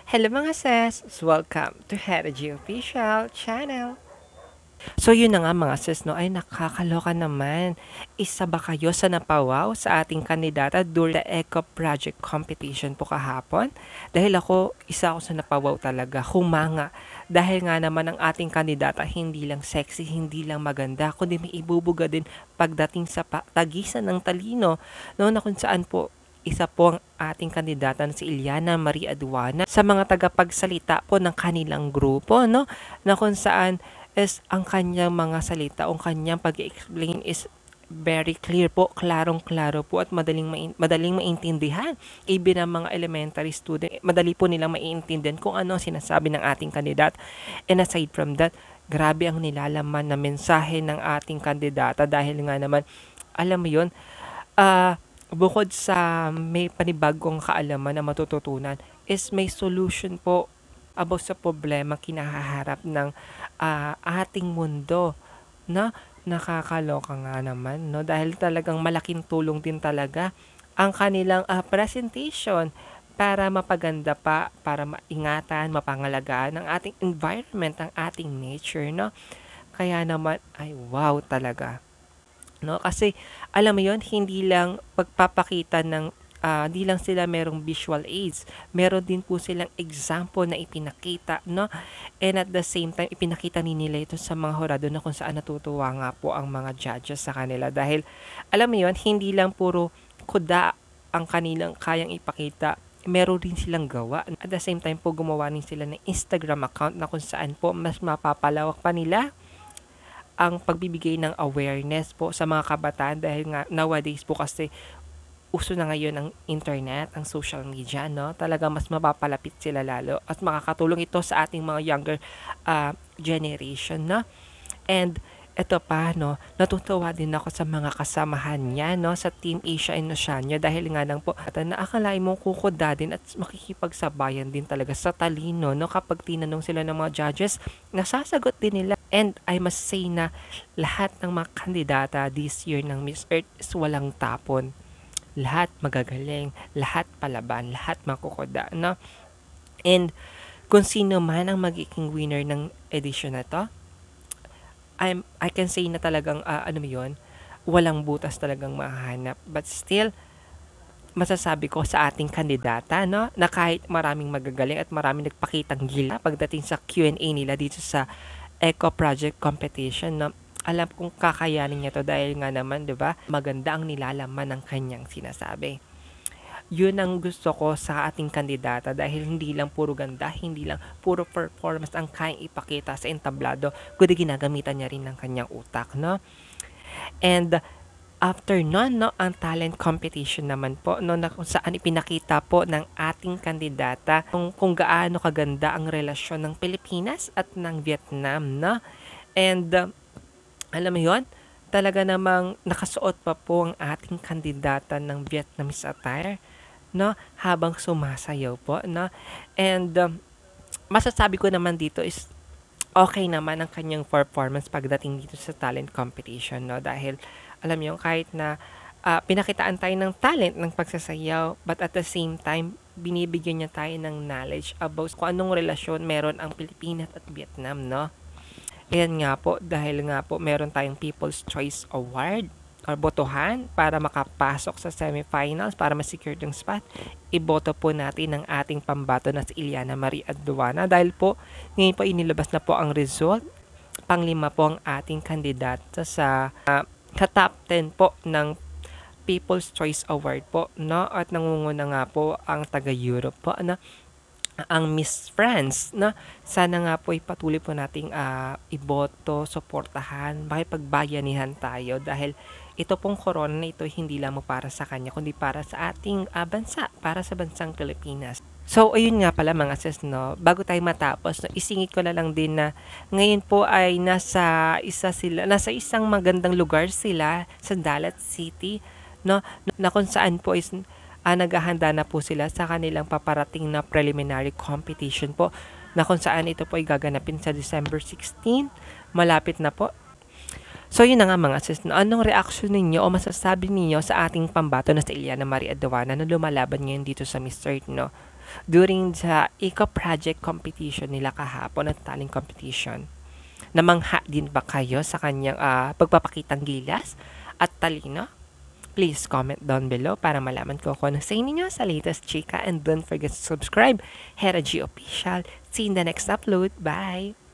Hello mga sis! Welcome to Heritage Official Channel. So yun na nga mga sis, no, ay nakakaloka naman. Isa ba kayo sa napawaw sa ating kandidata during the Eco Project Competition po kahapon? Dahil isa ako sa napawaw talaga, humanga. Dahil nga naman ang ating kandidata hindi lang sexy, hindi lang maganda, kundi may ibubuga din pagdating sa tagisan ng talino. No, na kung saan po isa po ang ating kandidata na si Iliana Marie Aduana sa mga tagapagsalita po ng kanilang grupo, no? Na kung saan is ang kanyang mga salita, ang kanyang pag-explain is very clear po, klarong-klaro po at madaling maintindihan. Even ang mga elementary student, madali po nilang maiintindihan kung ano sinasabi ng ating kandidat. And aside from that, grabe ang nilalaman na mensahe ng ating kandidata dahil nga naman, alam mo yun, bukod sa may panibagong kaalaman na matututunan, is may solution po about sa problema kinahaharap ng ating mundo, na nakakaloka nga naman, no? Dahil talagang malaking tulong din talaga ang kanilang presentation para mapaganda pa, para maingatan, mapangalagaan ang ating environment, ang ating nature, no? Kaya naman, ay wow talaga. No? Kasi, alam mo yon hindi lang pagpapakita ng di lang sila merong visual aids, meron din po silang example na ipinakita, no? And at the same time, ipinakita nila ito sa mga hurado na kung saan natutuwa nga po ang mga judges sa kanila. Dahil, alam mo yon hindi lang puro kuda ang kanilang kayang ipakita, meron din silang gawa. At the same time po, gumawa din sila ng Instagram account na kung saan po mas mapapalawak pa nila ang pagbibigay ng awareness po sa mga kabataan dahil nga nowadays po kasi uso na ngayon ang internet, ang social media, no? Talaga mas mapapalapit sila lalo at makakatulong ito sa ating mga younger generation, no? And eto pa, no, natutuwa din ako sa mga kasamahan niya, no, sa Team Asia and Oceania dahil nga lang po, at naakalain mong kukuda din at makikipagsabayan din talaga sa talino, no, kapag tinanong sila ng mga judges, nasasagot din nila. And I must say na lahat ng mga kandidata this year ng Miss Earth is walang tapon. Lahat magagaling, lahat palaban, lahat makukuda, no? And kung sino man ang magiging winner ng edition na to, I can say na talagang, ano mo yun, walang butas talagang mahanap. But still, masasabi ko sa ating kandidata, no, na kahit maraming magagaling at maraming nagpakitang gila pagdating sa Q&A nila dito sa Eco Project Competition, no, alam kong kakayanin niya to dahil nga naman, di ba, maganda ang nilalaman ng kanyang sinasabi. Yun ang gusto ko sa ating kandidata dahil hindi lang puro ganda, hindi lang puro performance ang kayang ipakita sa entablado, kundi ginagamitan niya rin ng kanyang utak, no? And after nun, no, ang talent competition naman po, no, na kung saan ipinakita po ng ating kandidata kung gaano kaganda ang relasyon ng Pilipinas at ng Vietnam, no? And alam mo yon, talaga namang nakasuot pa po ang ating kandidata ng Vietnamese attire, no, habang sumasayaw po, no. And masasabi ko naman dito is okay naman ang kanyang performance pagdating dito sa talent competition, no, dahil alam mo kahit na pinakitaan tayo ng talent ng pagsasayaw, but at the same time binibigyan niya tayo ng knowledge about kung anong relasyon meron ang Pilipinas at Vietnam, no. Ayan nga po, dahil nga po meron tayong People's Choice Award or botohan para makapasok sa semifinals para ma-secure yung spot. Iboto po natin ang ating pambato na si Iliana Marie Aduana dahil po ngayon po inilabas na po ang result. Panglima po ang ating kandidata sa top 10 po ng People's Choice Award po, no? At nangunguna nga po ang taga-Europe po, no? Ang Miss France, no? Sana nga po ipatuloy po nating iboto, suportahan, makipagbayanihan tayo dahil ito pong corona na ito hindi lamang para sa kanya kundi para sa ating bansa, para sa bansang Pilipinas. So, ayun nga pala mga sis, no, bago tayo matapos, no, isingit ko na lang din na ngayon po ay nasa isang magandang lugar sila sa Dalat City, no, na kung saan po is naghahanda na po sila sa kanilang paparating na preliminary competition po na kung saan ito po ay gaganapin sa December 16. Malapit na po. So yun na nga mga sis, no? Anong reaction ninyo o masasabi ninyo sa ating pambato na si Iliana Marie Aduana na lumalaban ngayon dito sa Miss Earth, no? during the Eco Project competition nila kahapon at talent competition. Namangha din ba kayo sa kanyang pagpapakitang gilas at talino? Please comment down below para malaman ko kung ano sa inyo sa latest chika, and don't forget to subscribe. Hera G Official. See you in the next upload. Bye!